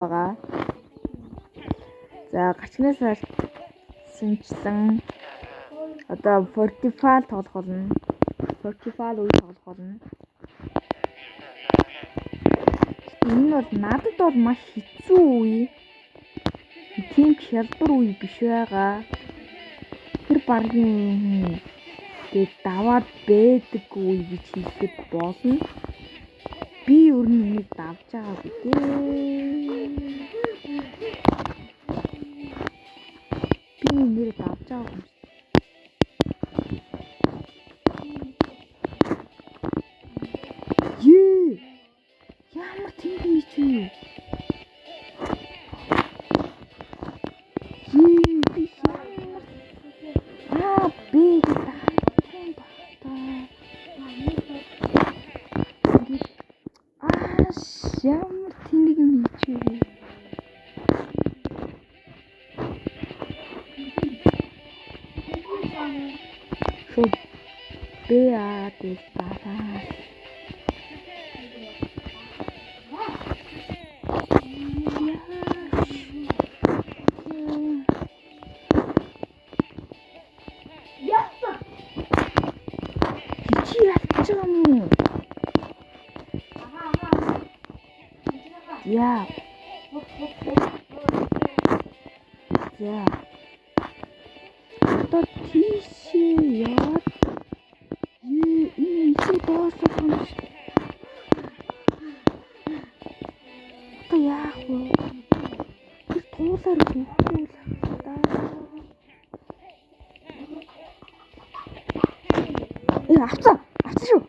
байгаа. За гачнасаа сэнчлэн одоо Fortify тоглох болно. Fortify үе тоглох болно. Энэ бол надад бол маш хэцүү үе. Тийм хялбар үе биш байгаа. Тэр багийн тэгээд даваад бэдэг үе гэж хэлэхэд болно. Би өөр нь энийг давж байгаагүй дээ. Би нэрээ давж байгаагүй юм. Ямар тийм ч юм. Би ямар тэнэг юм чи. Шууд дэс тараа. Yeah. Одоо тийшээ яваад энэ доосоо хонш. Одоо яах вэ? Тэр туулаар хөвгүүл та. Авцаа шүү.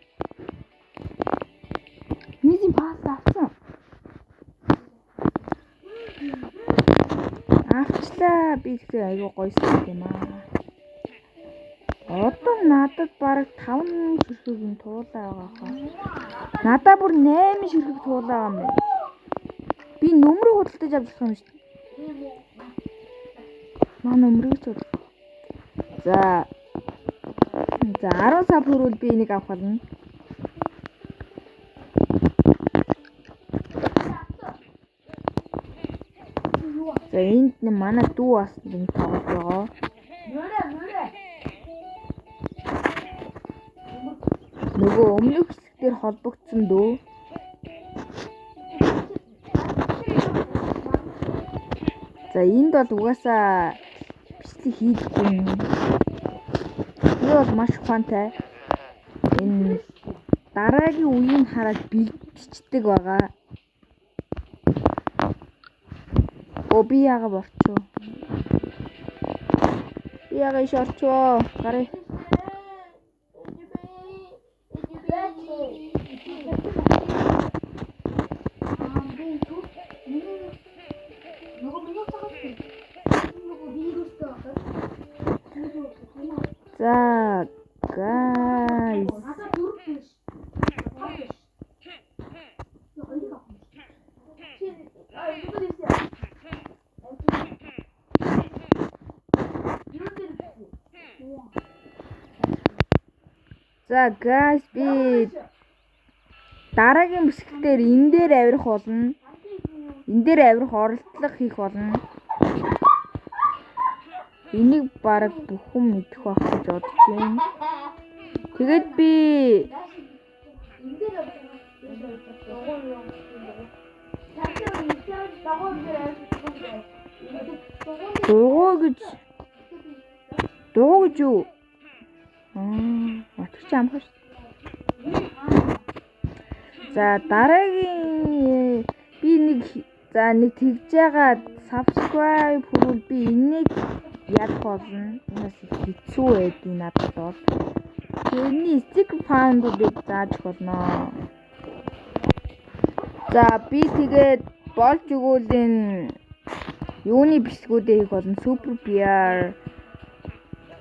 Миний пас авцаа. Авчлаа би ихтэй аягүй гойсон юм аа. Одоо надад бараг 5 ширхэг туулаа байгаа хаа. Надад бүр 8 ширхэг туулаа юм байна. Би нөмрөө худалдаж авчих юм шүү. Маа нөмрөө ч. За 10 сав хүрвэл би энийг авах болно. За энд манай дүү бас нэг тоглож байгаа. Нөгөө өмнөх хэсгээр холбогдсон дөө. За энд бол угаасаа бичлэг хийдэггүй юм. Энэ бол маш ухаантай. Энэ дараагийн үеийг хараад бэлтждэг байгаа. Би яага борчоо. Би яага иш орчоо. Гараа. За guys. За guys би дараагийн бүсгэлтээр энэ дээр авирах болно. Энэ дээр авирах оролдлого хийх болно. Энийг бараг бүхэн мэдэх байх гэж бодож байна. Тэгээд би дуу гэж юу? Отч амхаш. За дараагийн би нэг тэгж байгаа subscribe хүрвэл би энийг ялах болно. Энэс хэцүү байдгийг надад бол. Тэрний stick find-ыг зааж болно. За би тэгээд болж өгвөл энэ юуны бичлэгүүдээ хийх болно. Super PR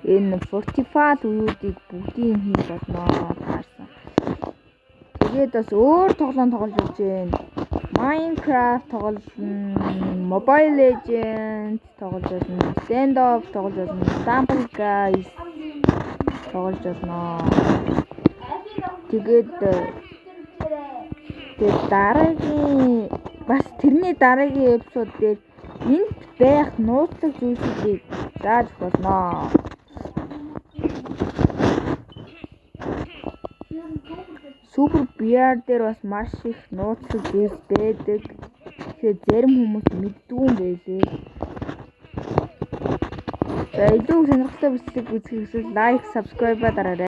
энэ Fortify үеүүдийг бүгдийг хийх болно. Таарсан. Тэгээд бас өөр тоглоом тоглож үзэж байна. Minecraft тоглож, Mobile Legends тоглож байна. Stand-off тоглож байна. Stumble Guys тоглож байна. Тэгээд дараагийн Бас тэрний дараагийн эпизод дээр энд байх нууцлаг зүйлсүүдийг зааж болно. Супер VR дээр бас маш их нууцлаг зүйлс байдаг. Тэгэхээр зарим хүмүүс мэддгүй юм байлээ. За илүү сонирхолтой бичлэг үзэх хүсвэл лайк, subscribe дараарай.